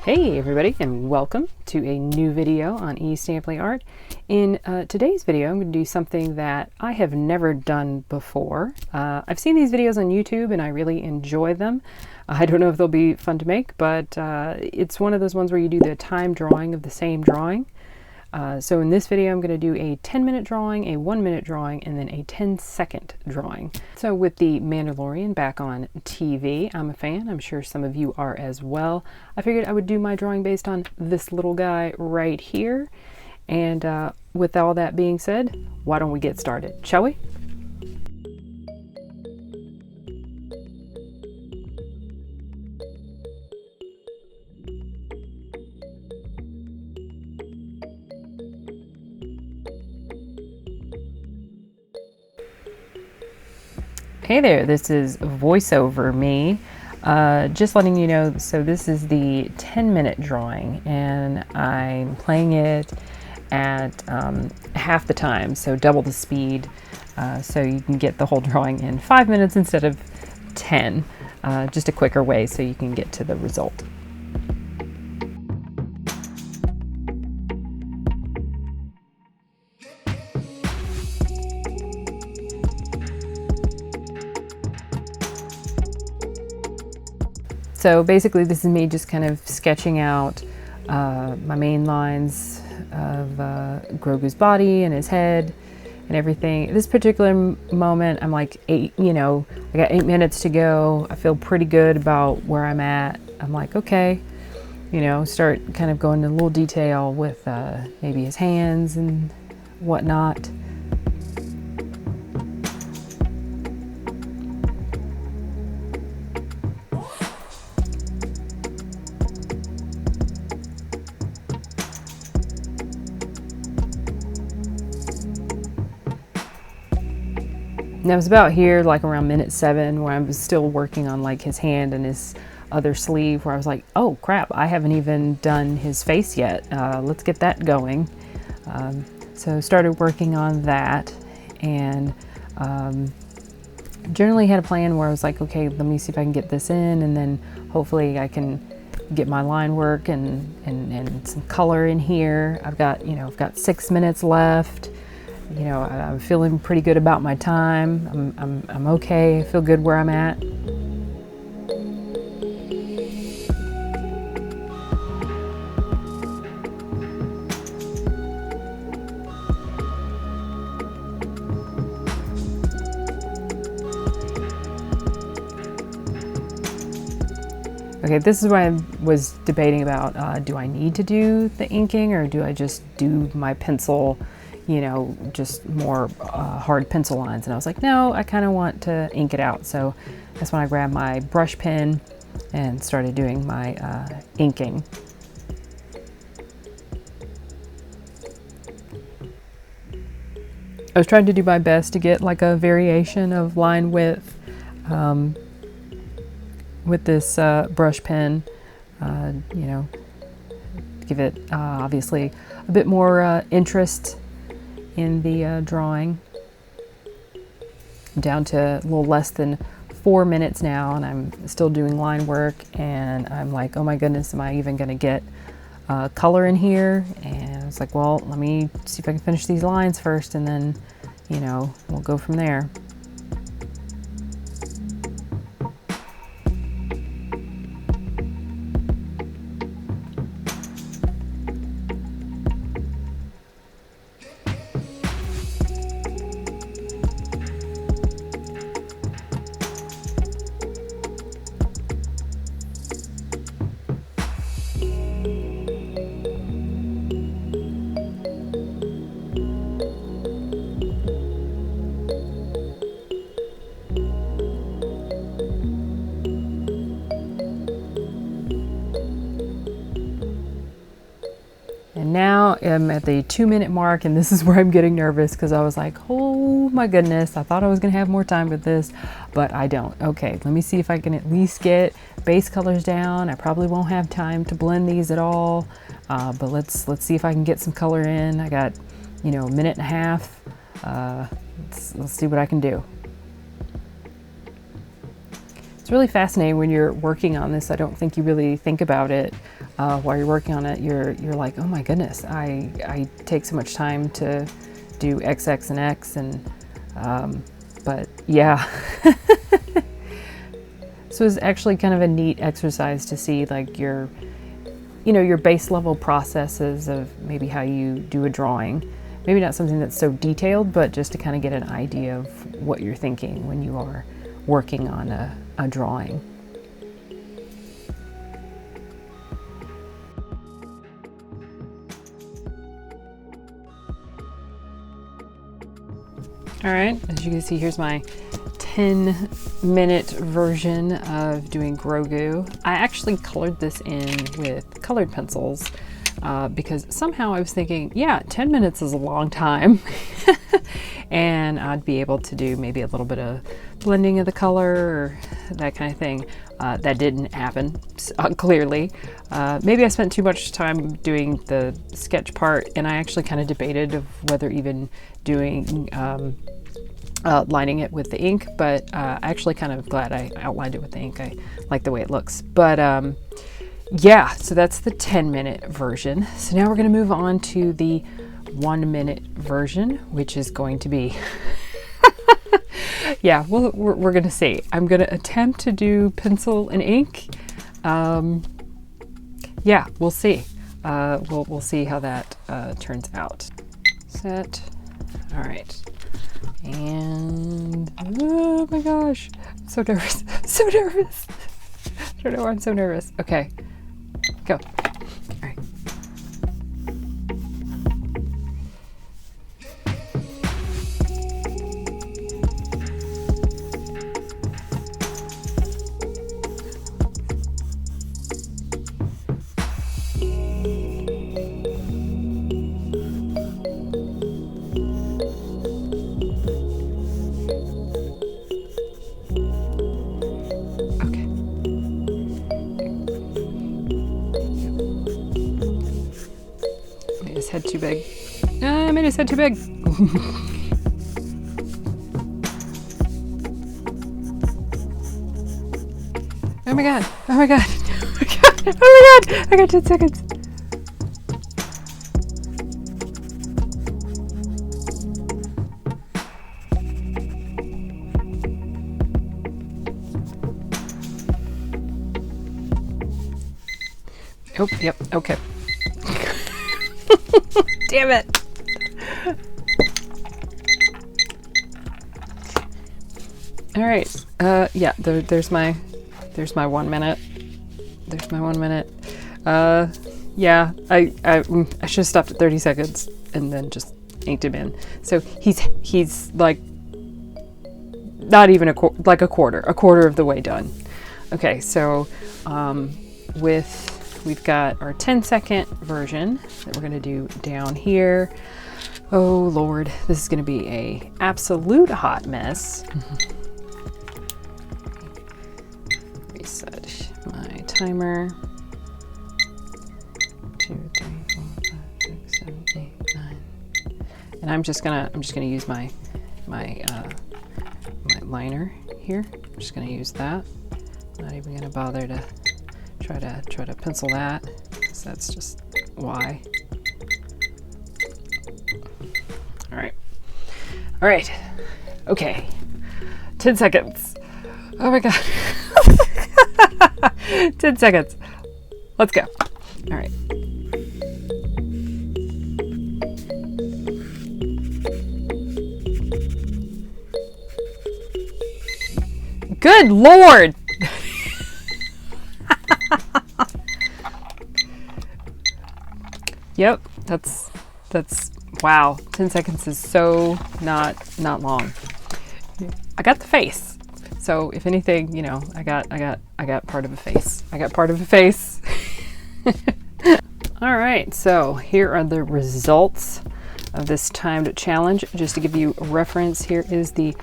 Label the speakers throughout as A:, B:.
A: Hey everybody, and welcome to a new video on E.Stampley Art. In today's video, I'm going to do something that I have never done before. I've seen these videos on YouTube and I really enjoy them. I don't know if they'll be fun to make, but it's one of those ones where you do the time drawing of the same drawing. So in this video, I'm going to do a 10-minute drawing, a 1-minute drawing, and then a 10-second drawing. So with the Mandalorian back on TV, I'm a fan. I'm sure some of you are as well. I figured I would do my drawing based on this little guy right here. And with all that being said, why don't we get started, shall we? Hey there, this is voiceover me. Just letting you know, so this is the 10-minute drawing and I'm playing it at half the time, so double the speed, so you can get the whole drawing in 5 minutes instead of 10. Just a quicker way so you can get to the result. So basically this is me just kind of sketching out my main lines of Grogu's body and his head and everything. This particular moment, I'm like I got 8 minutes to go. I feel pretty good about where I'm at. I'm like, okay, start kind of going into a little detail with maybe his hands and whatnot. And I was about here like around minute 7 where I was still working on like his hand and his other sleeve, where I was like, oh crap, I haven't even done his face yet. Let's get that going. So started working on that, and generally had a plan where I was like, okay, let me see if I can get this in, and then hopefully I can get my line work and some color in here. I've got 6 minutes left. I'm feeling pretty good about my time. I'm okay. I feel good where I'm at. Okay, this is what I was debating about. Do I need to do the inking, or do I just do my pencil, just more hard pencil lines? And I was like, no, I kind of want to ink it out. So that's when I grabbed my brush pen and started doing my inking. I was trying to do my best to get like a variation of line width with this brush pen, give it obviously a bit more interest in the drawing. I'm down to a little less than 4 minutes now, and I'm still doing line work, and I'm like, oh my goodness, am I even gonna get color in here? And I was like, well, let me see if I can finish these lines first, and then we'll go from there. And now I'm at the 2-minute mark, and this is where I'm getting nervous, because I was like, oh my goodness, I thought I was gonna have more time with this, but I don't. Okay, let me see if I can at least get base colors down. I probably won't have time to blend these at all, but let's see if I can get some color in. I got, a minute and a half. Let's see what I can do. It's really fascinating when you're working on this. I don't think you really think about it while you're working on it. You're like, oh my goodness, I take so much time to do X, X, and X, and but yeah. So it's actually kind of a neat exercise to see like your base level processes of maybe how you do a drawing. Maybe not something that's so detailed, but just to kind of get an idea of what you're thinking when you are working on a drawing. All right, as you can see, here's my 10-minute version of doing Grogu. I actually colored this in with colored pencils because somehow I was thinking, yeah, 10 minutes is a long time. And I'd be able to do maybe a little bit of blending of the color or that kind of thing. That didn't happen, clearly. Maybe I spent too much time doing the sketch part, and I actually kind of debated of whether even doing lining it with the ink, but actually kind of glad I outlined it with the ink. I like the way it looks. But yeah, so that's the 10-minute version. So now we're going to move on to the 1-minute version, which is going to be yeah, well, we're going to see. I'm going to attempt to do pencil and ink. Yeah, we'll see. We'll see how that turns out. Set. All right. And oh my gosh, I'm so nervous. I'm so nervous. I don't know why I'm so nervous. Okay, go. All right. Head too big. I made his head too big. Oh my god. Oh my god. Oh my god. Oh my god. I got 10 seconds. Oh, yep. Okay. Damn it. All right. Yeah, there's my 1 minute. There's my 1 minute. Yeah, I should have stopped at 30 seconds and then just inked him in. So he's like not even a quarter of the way done. Okay, so we've got our 10-second version that we're going to do down here. Oh Lord, this is going to be a absolute hot mess. Reset my timer. 2, 3, 4, 5, 6, 7, 8, 9. And I'm just gonna use my liner here. I'm just gonna use that. Not even gonna bother to try to pencil that, because that's just why. All right, okay, 10 seconds. Oh my god. 10 seconds. Let's go. All right. Good Lord. Yep, that's wow. 10 seconds is so not long. I got the face. So if anything, you know, I got part of a face. I got part of a face. All right, so here are the results of this timed challenge. Just to give you a reference, here is the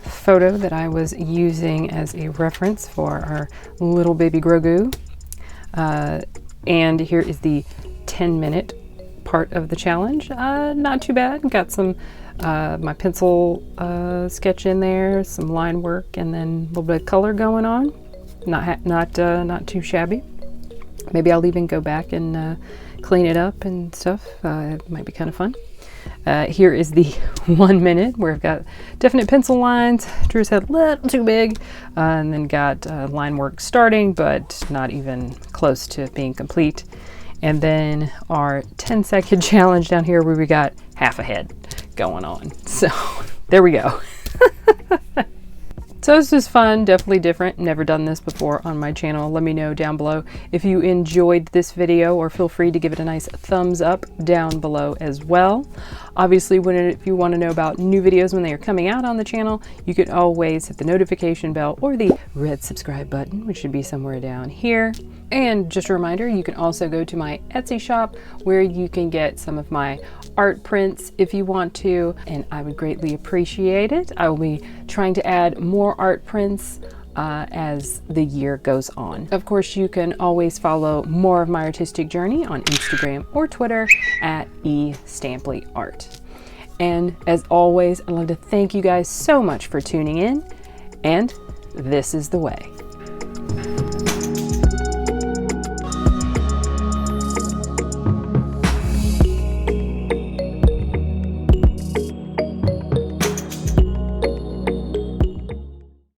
A: photo that I was using as a reference for our little baby Grogu. And here is the 10-minute part of the challenge. Not too bad. Got some my pencil sketch in there, some line work, and then a little bit of color going on. Not too shabby. Maybe I'll even go back and clean it up and stuff. It might be kind of fun. Here is the 1 minute where I've got definite pencil lines. Drew's head a little too big, and then got line work starting, but not even close to being complete. And then our 10-second challenge down here where we got half a head going on. So there we go. So this is fun, definitely different. Never done this before on my channel. Let me know down below if you enjoyed this video, or feel free to give it a nice thumbs up down below as well. Obviously, if you want to know about new videos when they are coming out on the channel, you can always hit the notification bell or the red subscribe button, which should be somewhere down here. And just a reminder, you can also go to my Etsy shop where you can get some of my art prints if you want to, and I would greatly appreciate it. I will be trying to add more art prints as the year goes on. Of course, you can always follow more of my artistic journey on Instagram or Twitter at E.Stampley Art. And as always, I'd love to thank you guys so much for tuning in, and this is the way.